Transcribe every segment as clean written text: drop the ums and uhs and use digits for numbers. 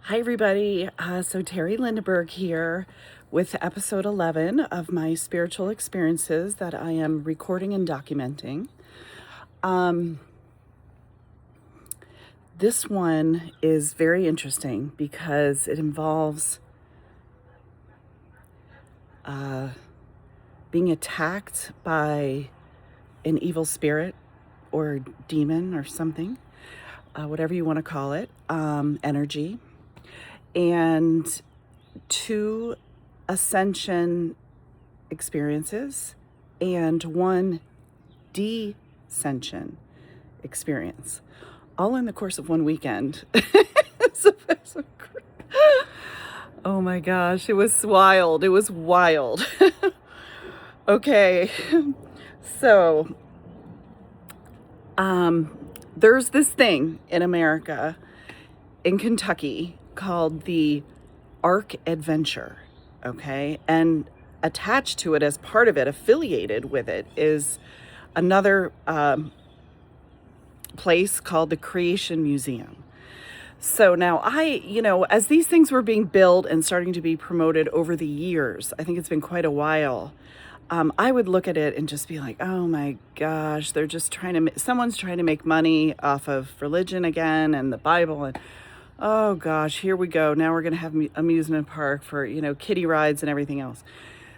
Hi, everybody. So Teri Lindeberg here with episode 11 of my spiritual experiences that I am recording and documenting. This one is very interesting because it involves being attacked by an evil spirit or demon or something, whatever you want to call it, energy. And 2 ascension experiences and 1 descension experience, all in the course of one weekend. Oh my gosh, it was wild. It was wild. Okay, so there's this thing in America, in Kentucky, called the Ark Adventure, okay? And attached to it, as part of it, affiliated with it, is another place called the Creation Museum. So now as these things were being built and starting to be promoted over the years, I think it's been quite a while, I would look at it and just be like, oh my gosh, they're just someone's trying to make money off of religion again and the Bible, and oh gosh, here we go. Now we're going to have amusement park for, kiddie rides and everything else.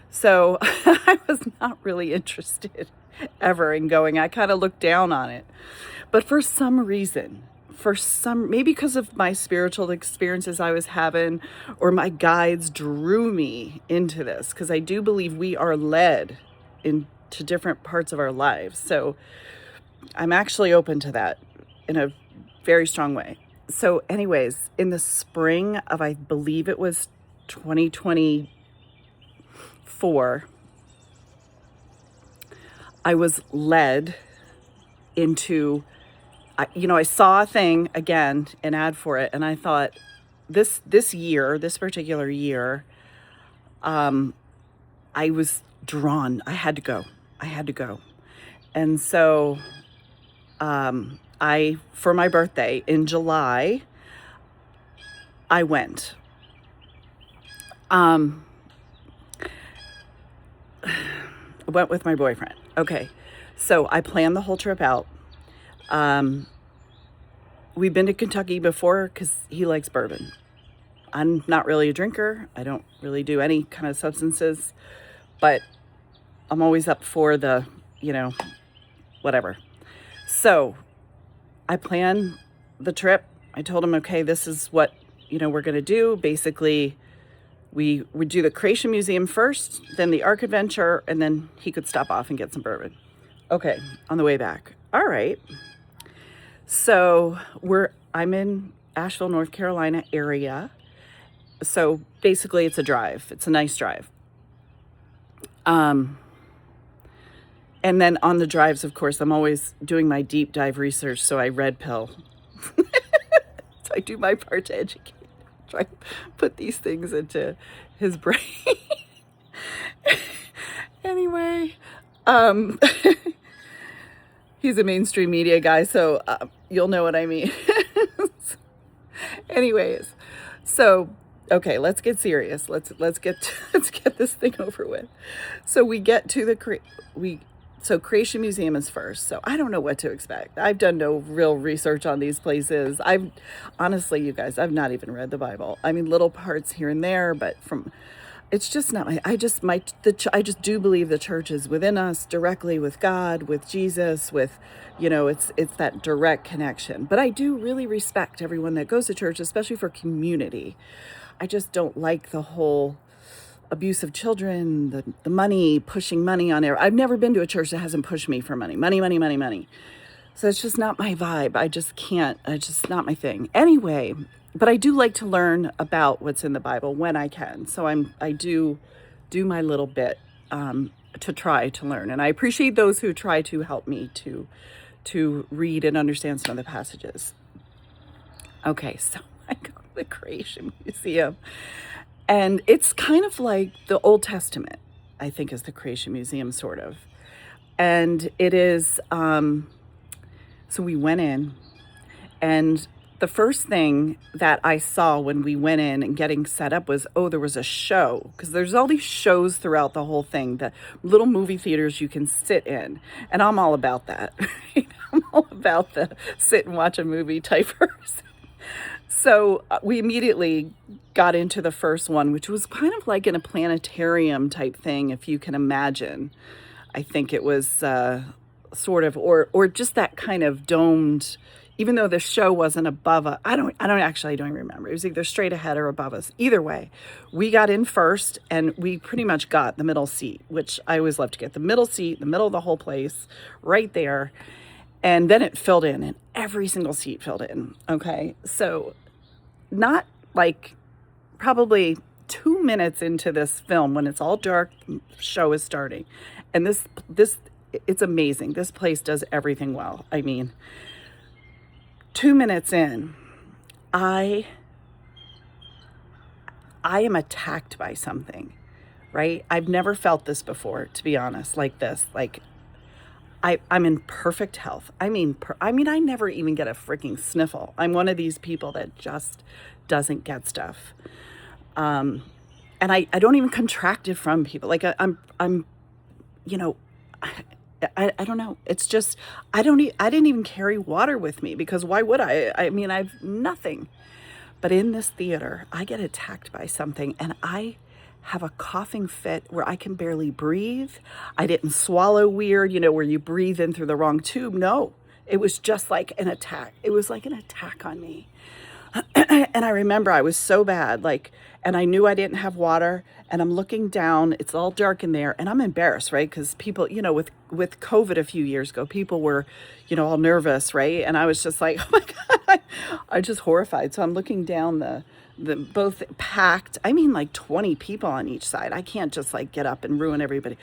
So I was not really interested ever in going. I kind of looked down on it. But for some reason, maybe because of my spiritual experiences I was having, or my guides drew me into this, because I do believe we are led into different parts of our lives. So I'm actually open to that in a very strong way. So anyways, in the spring of, I believe it was 2024, I was led into, I saw a thing again, an ad for it, and I thought this particular year, I was drawn. I had to go. And so, for my birthday in July, I went. I went with my boyfriend. Okay. So I planned the whole trip out. We've been to Kentucky before because he likes bourbon. I'm not really a drinker. I don't really do any kind of substances, but I'm always up for the, whatever. So I planned the trip. I told him, okay, this is what, we're going to do. Basically, we would do the Creation Museum first, then the Ark Adventure, and then he could stop off and get some bourbon. Okay, on the way back. All right. So I'm in Asheville, North Carolina area. So basically it's a drive. It's a nice drive. And then on the drives, of course, I'm always doing my deep dive research. So I red pill. So I do my part to educate, try to put these things into his brain. Anyway, he's a mainstream media guy, so you'll know what I mean. Anyways, so okay, let's get serious. Let's get this thing over with. So we get to Creation Museum is first. So I don't know what to expect. I've done no real research on these places. Honestly, you guys, I've not even read the Bible. I mean, little parts here and there, but it's just not I just do believe the church is within us, directly with God, with Jesus, with, it's that direct connection. But I do really respect everyone that goes to church, especially for community. I just don't like the whole abuse of children, the money, pushing money on air. I've never been to a church that hasn't pushed me for money. Money. So it's just not my vibe. I just can't. It's just not my thing. Anyway, but I do like to learn about what's in the Bible when I can. So I do my little bit to try to learn. And I appreciate those who try to help me to read and understand some of the passages. Okay, so I go to the Creation Museum. And it's kind of like the Old Testament, I think, is the Creation Museum, sort of. And it is, so we went in, and The first thing that I saw when we went in and getting set up was, oh, there was a show, because there's all these shows throughout the whole thing, the little movie theaters you can sit in. And I'm all about that. I'm all about the sit and watch a movie type person. So we immediately got into the first one, which was kind of like in a planetarium type thing, if you can imagine. I think it was sort of, or just that kind of domed, even though the show wasn't above us. I don't remember. It was either straight ahead or above us. Either way, we got in first, and we pretty much got the middle seat, which I always love to get the middle seat, the middle of the whole place, right there. And then it filled in, and every single seat filled in. Okay, so not like probably 2 minutes into this film, when it's all dark, the show is starting, and this it's amazing. This place does everything well. I mean, 2 minutes in, I am attacked by something, right? I've never felt this before, to be honest, like this. Like, I'm in perfect health. I mean, I never even get a freaking sniffle. I'm one of these people that just doesn't get stuff. And I don't even contract it from people. Like, I'm, you know, I don't know. It's just, I didn't even carry water with me, because why would I? I mean, I've nothing. But in this theater, I get attacked by something, and I have a coughing fit where I can barely breathe. I didn't swallow weird, where you breathe in through the wrong tube. No, it was just like an attack. It was like an attack on me. And I remember I was so bad, and I knew I didn't have water, and I'm looking down, it's all dark in there, and I'm embarrassed, right? Because people, with COVID a few years ago, people were, all nervous, right? And I was just like, oh my God, I just horrified. So I'm looking down the both packed, I mean, like 20 people on each side. I can't just get up and ruin everybody.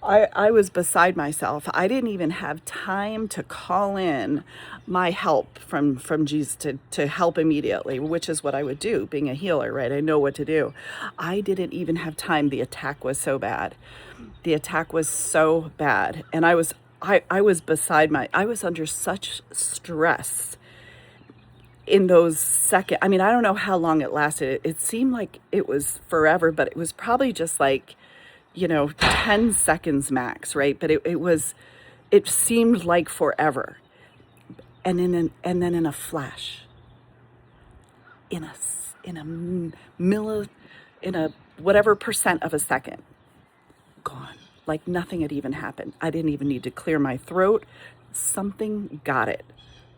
I was beside myself. I didn't even have time to call in my help from Jesus to help immediately, which is what I would do, being a healer, right? I know what to do. I didn't even have time. The attack was so bad. The attack was so bad. And I was under such stress in those seconds. I mean, I don't know how long it lasted. It seemed like it was forever, but it was probably just 10 seconds max, right? But it seemed like forever. And then in a flash, in a whatever percent of a second, gone. Like nothing had even happened. I didn't even need to clear my throat. Something got it.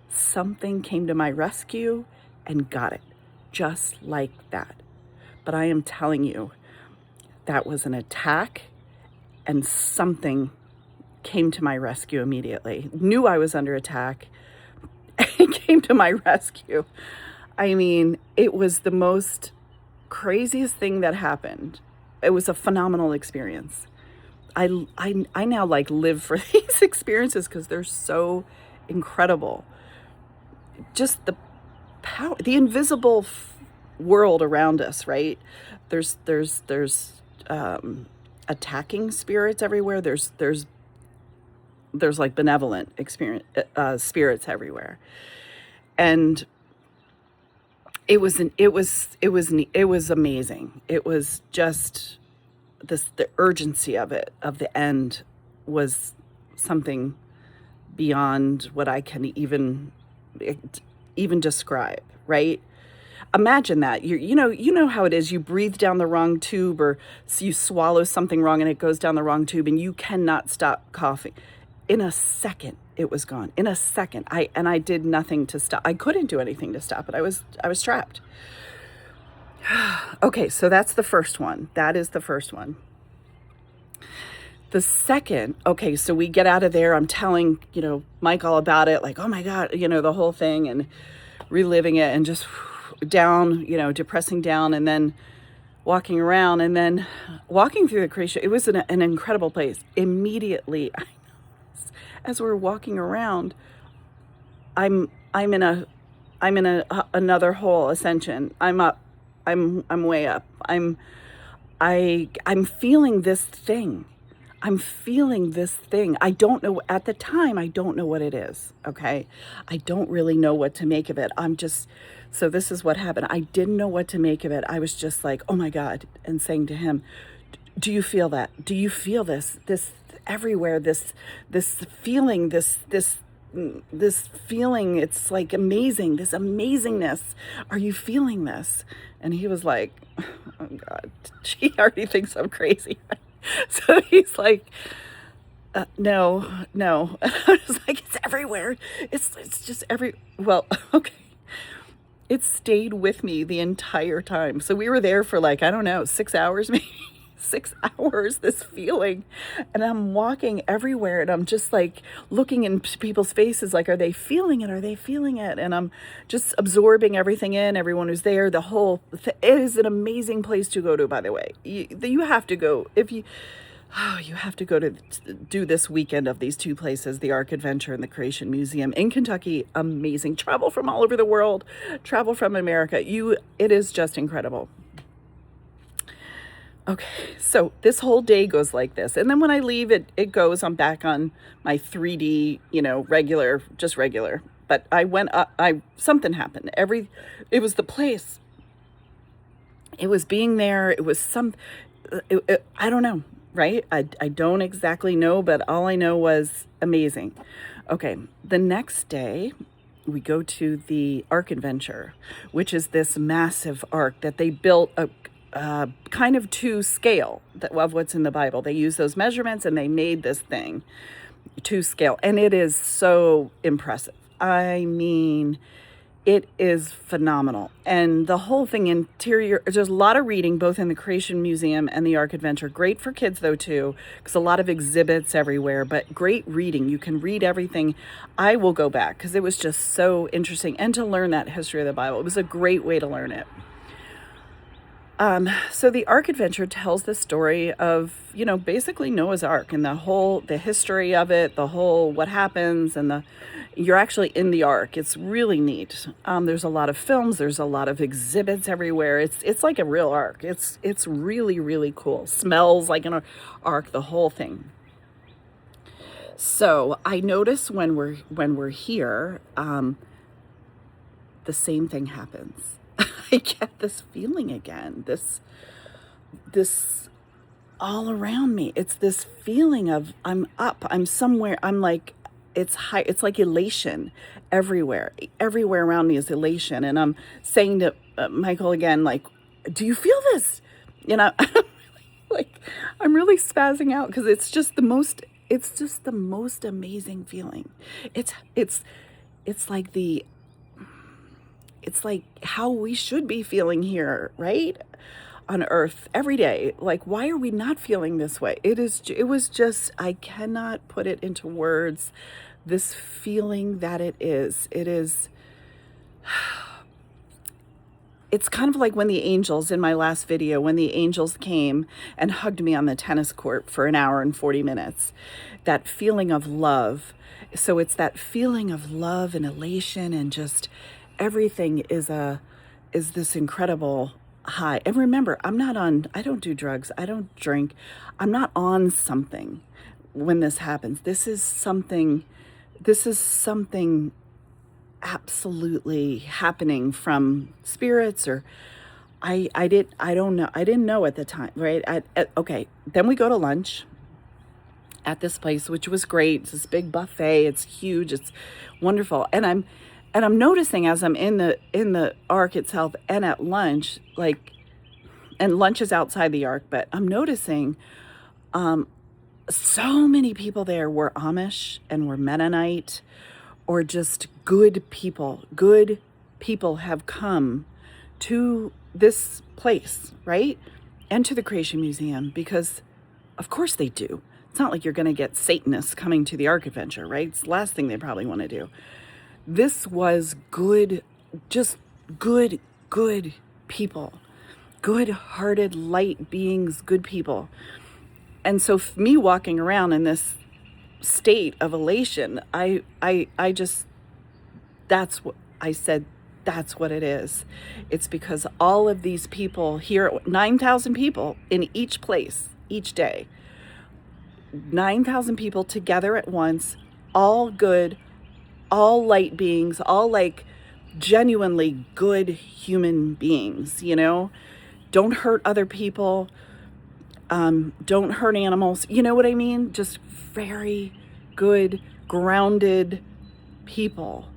Something came to my rescue and got it. Just like that. But I am telling you, that was an attack, and something came to my rescue immediately. Knew I was under attack and came to my rescue. I mean, it was the most craziest thing that happened. It was a phenomenal experience. I now live for these experiences because they're so incredible. Just the power, the invisible world around us, right? There's attacking spirits everywhere. There's benevolent spirits everywhere, and it was amazing. It was just the urgency of the end was something beyond what I can even describe, right? Imagine that. You know how it is. You breathe down the wrong tube, or you swallow something wrong and it goes down the wrong tube, and you cannot stop coughing. In a second, it was gone. In a second. I did nothing to stop. I couldn't do anything to stop it. I was trapped. Okay, so that's the first one. That is the first one. The second, okay, so we get out of there. I'm telling, Mike all about it, like, oh my God, the whole thing, and reliving it, and just down, depressing down, and then walking around, and then walking through the creation. It was an incredible place. Immediately, as we're walking around, I'm in another whole ascension. I'm up. I'm way up. I'm feeling this thing. I'm feeling this thing. I don't know, at the time, I don't know what it is, okay? I don't really know what to make of it. So this is what happened. I didn't know what to make of it. I was just like, oh my God, and saying to him, do you feel that? Do you feel this everywhere, this feeling, this feeling, it's like amazing, this amazingness. Are you feeling this? And he was like, oh God, she already thinks I'm crazy. So he's like, no. And I was like, it's everywhere. It's just well, okay. It stayed with me the entire time. So we were there for like, I don't know, 6 hours, maybe 6 hours, this feeling. And I'm walking everywhere and I'm just like looking in people's faces, like, are they feeling it? Are they feeling it? And I'm just absorbing everything in, everyone who's there, the whole it is an amazing place to go to, by the way. You have to go you have to go to do this weekend of these two places, the Ark Adventure and the Creation Museum in Kentucky. Amazing. Travel from all over the world, travel from America. It is just incredible. Okay, so this whole day goes like this. And then when I leave, it goes, I'm back on my 3D, regular. But I went up, something happened. It was the place. It was being there. It was I don't know. Right? I don't exactly know, but all I know was amazing. Okay, the next day we go to the Ark Adventure, which is this massive ark that they built kind of to scale of what's in the Bible. They use those measurements and they made this thing to scale. And it is so impressive. I mean, it is phenomenal. And the whole thing, interior, there's a lot of reading both in the Creation Museum and the Ark Adventure. Great for kids though too, because a lot of exhibits everywhere, but great reading. You can read everything. I will go back because it was just so interesting. And to learn that history of the Bible, it was a great way to learn it. So the Ark Adventure tells the story of, basically Noah's Ark and the history of it, what happens, and you're actually in the Ark. It's really neat. There's a lot of films. There's a lot of exhibits everywhere. It's like a real Ark. It's really, really cool. Smells like an Ark, the whole thing. So I notice when we're here, the same thing happens. I get this feeling again, this all around me. It's this feeling of I'm up, I'm somewhere, I'm like, it's high, it's like elation everywhere around me is elation. And I'm saying to Michael again, like, do you feel this? I'm really spazzing out because it's just the most amazing feeling. It's like how we should be feeling here, right? On earth every day. Like, why are we not feeling this way? It was just, I cannot put it into words, this feeling that it is. It's kind of like when the angels, in my last video, when the angels came and hugged me on the tennis court for an hour and 40 minutes, that feeling of love. So it's that feeling of love and elation and just everything is this incredible high. And remember, I don't do drugs. I don't drink. I'm not on something when this happens. This is something absolutely happening from spirits or I don't know. I didn't know at the time, right? Okay. Then we go to lunch at this place, which was great. It's this big buffet. It's huge. It's wonderful. And I'm noticing as I'm in the Ark itself and at lunch, and lunch is outside the Ark, but I'm noticing so many people there were Amish and were Mennonite or just good people. Good people have come to this place, right? And to the Creation Museum because of course they do. It's not like you're going to get Satanists coming to the Ark Adventure, right? It's the last thing they probably want to do. This was good, just good people, good-hearted, light beings, good people. And so me walking around in this state of elation, I just, that's what I said, that's what it is. It's because all of these people here, 9,000 people in each place, each day, 9,000 people together at once, all good, all light beings, all like genuinely good human beings, you know? Don't hurt other people. Don't hurt animals. You know what I mean? Just very good, grounded people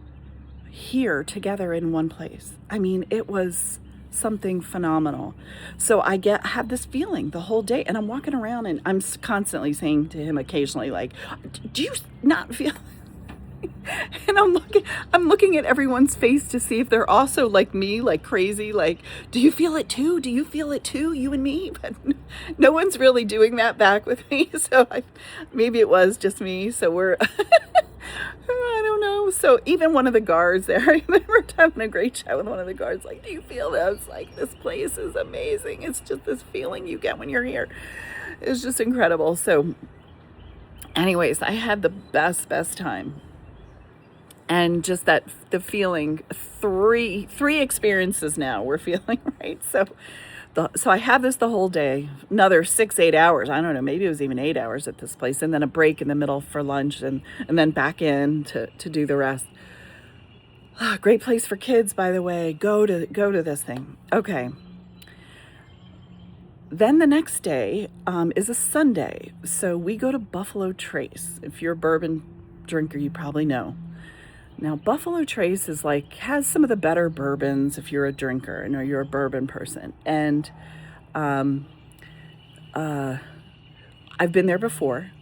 here together in one place. I mean, it was something phenomenal. So I have this feeling the whole day, and I'm walking around and I'm constantly saying to him occasionally, like, do you not feel? And I'm looking at everyone's face to see if they're also like me, like crazy, like, do you feel it too? Do you feel it too, you and me? But no one's really doing that back with me. So maybe it was just me. So we're, I don't know. So even one of the guards there, I remember having a great chat with one of the guards, like, do you feel this? Like, this place is amazing. It's just this feeling you get when you're here. It's just incredible. So anyways, I had the best time. And just that, the feeling, three experiences now we're feeling, right? So I have this the whole day, another 6-8 hours. I don't know, maybe it was even 8 hours at this place, and then a break in the middle for lunch, and then back in to do the rest. Great place for kids, by the way. Go to this thing. Okay. Then the next day is a Sunday. So we go to Buffalo Trace. If you're a bourbon drinker, you probably know. Now, Buffalo Trace is like, has some of the better bourbons if you're a drinker and or you're a bourbon person. And I've been there before.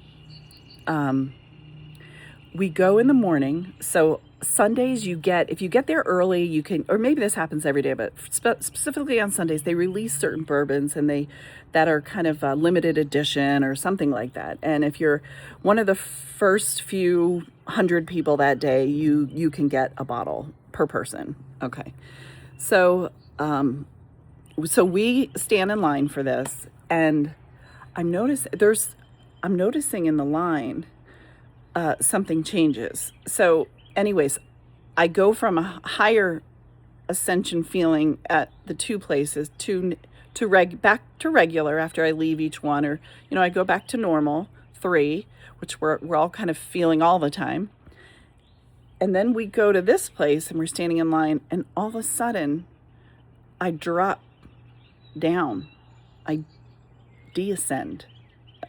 We go in the morning. So Sundays if you get there early, you can, or maybe this happens every day, but specifically on Sundays, they release certain bourbons that are kind of limited edition or something like that. And if you're one of the first few 100 people that day, you can get a bottle per person. Okay. So we stand in line for this, and I'm noticing in the line something changes. So anyways, I go from a higher ascension feeling at the two places back to regular after I leave each one, or I go back to normal 3, which we're all kind of feeling all the time. And then we go to this place and we're standing in line, and all of a sudden I drop down. I descend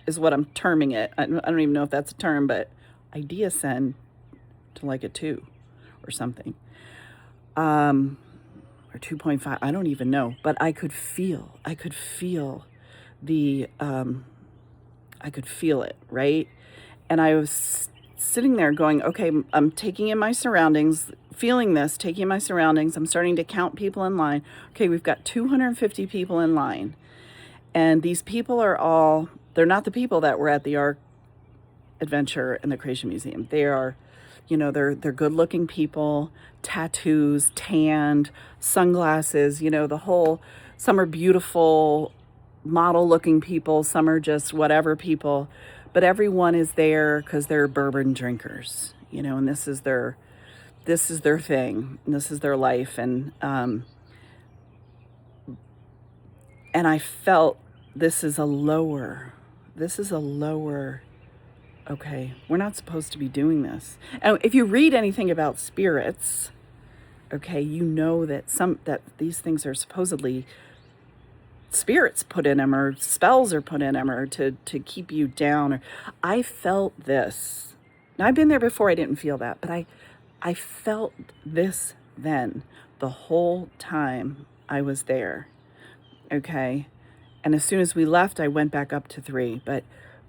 is what I'm terming it. I don't even know if that's a term, but I descend to like a 2 or something. Or 2.5, I don't even know, but I could feel it, right? And I was sitting there going, okay, I'm taking in my surroundings, feeling this, taking in my surroundings. I'm starting to count people in line. Okay, we've got 250 people in line. And these people they're not the people that were at the Ark Adventure and the Creation Museum. They are, they're good-looking people, tattoos, tanned, sunglasses, some are beautiful, model-looking people, some are just whatever people, but everyone is there because they're bourbon drinkers, and this is their thing, and this is their life, and I felt this is a lower, okay, we're not supposed to be doing this. And if you read anything about spirits, okay, you know that these things are supposedly spirits put in them, or spells are put in them, or to keep you down. Or I felt this. Now, I've been there before. I didn't feel that, but I felt this then the whole time I was there. Okay, and as soon as we left, I went back up to 3. But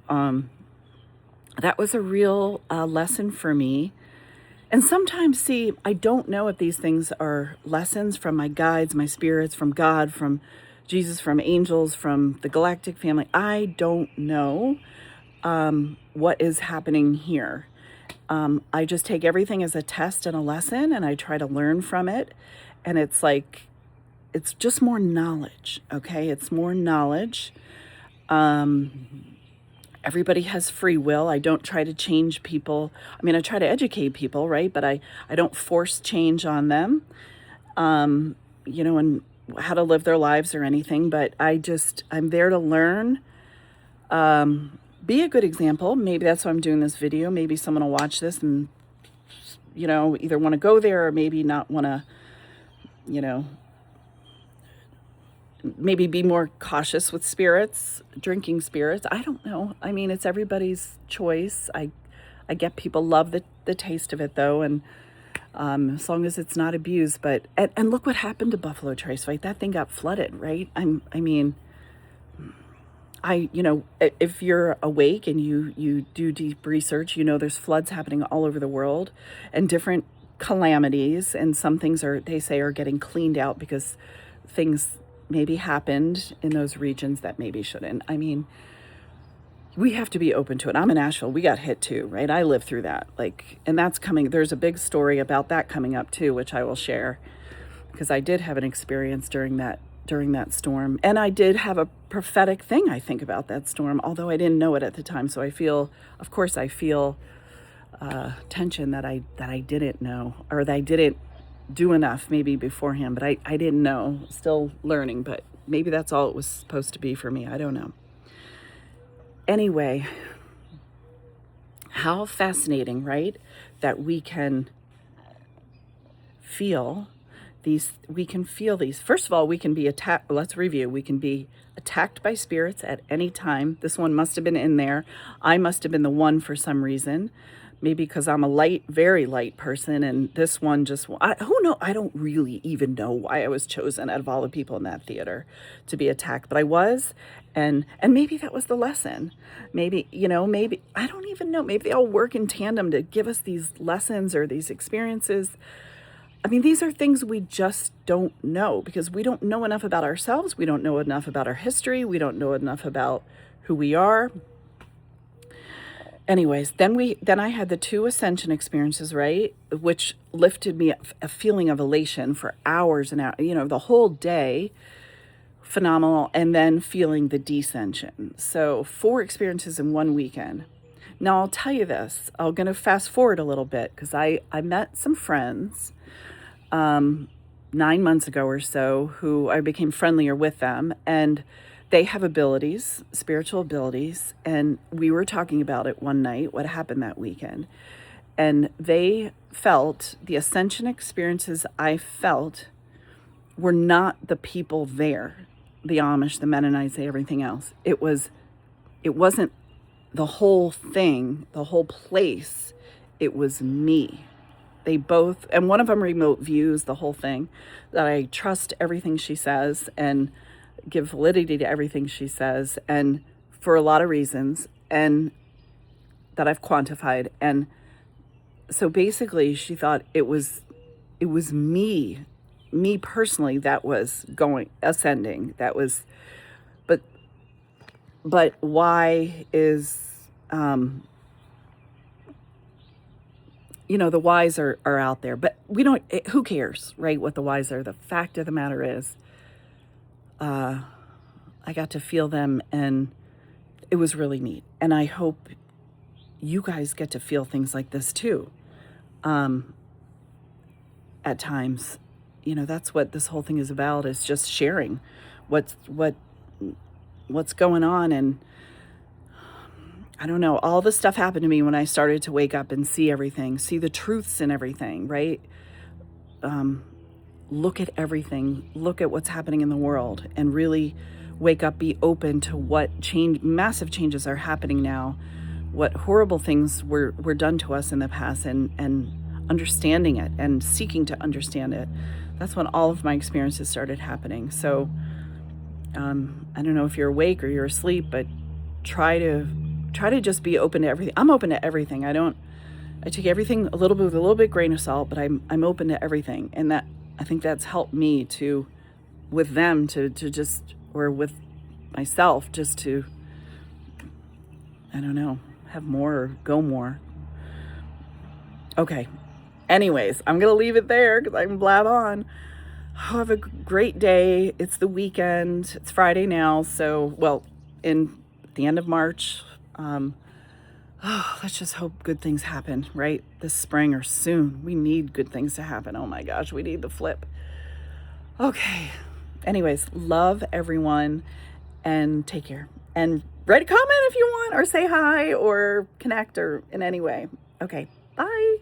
that was a real lesson for me. And sometimes, see, I don't know if these things are lessons from my guides, my spirits, from God, from Jesus, from angels, from the galactic family. I don't know what is happening here. I just take everything as a test and a lesson, and I try to learn from it. And it's like, it's just more knowledge, okay? It's more knowledge. Everybody has free will. I don't try to change people. I mean, I try to educate people, right? But I don't force change on them, and how to live their lives or anything. But I'm there to learn. be a good example. Maybe that's why I'm doing this video. Maybe someone will watch this and, either want to go there or maybe not want to, maybe be more cautious with spirits, drinking spirits. I don't know. I mean, it's everybody's choice. I get people love the taste of it though. And as long as it's not abused, and look what happened to Buffalo Trace, right? That thing got flooded, right? If you're awake and you do deep research, there's floods happening all over the world and different calamities. And some things they say are getting cleaned out because things maybe happened in those regions that maybe shouldn't. I mean, we have to be open to it. I'm in Asheville. We got hit too, right? I lived through that. And that's coming. There's a big story about that coming up too, which I will share because I did have an experience during that storm. And I did have a prophetic thing, I think, about that storm, although I didn't know it at the time. So I feel tension that I didn't know, or that I didn't do enough maybe beforehand, but I didn't know. Still learning, but maybe that's all it was supposed to be for me. I don't know. Anyway, how fascinating, right? That we can feel these. First of all, we can be attacked. Let's review. We can be attacked by spirits at any time. This one must have been in there. I must have been the one for some reason. Maybe because I'm a very light person, and this one who knows? I don't really even know why I was chosen out of all the people in that theater to be attacked, but I was, and maybe that was the lesson. Maybe, I don't even know. Maybe they all work in tandem to give us these lessons or these experiences. I mean, these are things we just don't know because we don't know enough about ourselves. We don't know enough about our history. We don't know enough about who we are. Anyways, then I had the 2 ascension experiences, right? Which lifted me up, a feeling of elation for hours and hours, the whole day, phenomenal. And then feeling the descension. So 4 experiences in one weekend. Now I'll tell you this, I'm going to fast forward a little bit because I met some friends 9 months ago or so who I became friendlier with them, and they have abilities, spiritual abilities, and we were talking about it one night, what happened that weekend. And they felt the ascension experiences I felt were not the people there, the Amish, the Mennonites, everything else. It wasn't the whole thing, the whole place. It was me. They both, and one of them remote views the whole thing, that I trust everything she says and give validity to everything she says, and for a lot of reasons, and that I've quantified. And so basically she thought it was me personally that was ascending. That was, but why is, the whys are out there, but we don't, who cares, right? What the whys are. The fact of the matter is, I got to feel them, and it was really neat. And I hope you guys get to feel things like this too. At times, that's what this whole thing is about, is just sharing what's going on. And I don't know, all this stuff happened to me when I started to wake up and see everything, see the truths in everything, right? Look at everything, look at what's happening in the world, and really wake up, be open to what massive changes are happening now, what horrible things were done to us in the past, and understanding it and seeking to understand it. That's when all of my experiences started happening. So I don't know if you're awake or you're asleep, but try to just be open to everything. I'm open to everything. I take everything a little bit with a little bit grain of salt, but I'm open to everything. And that, I think that's helped me with them to just, or with myself, just to, I don't know, have more or go more. Okay. Anyways, I'm going to leave it there because I can blab on. Have a great day. It's the weekend. It's Friday now. So, in the end of March, let's just hope good things happen, right? This spring or soon. We need good things to happen. Oh my gosh, we need the flip. Okay. Anyways, love everyone and take care. And write a comment if you want, or say hi, or connect, or in any way. Okay, bye.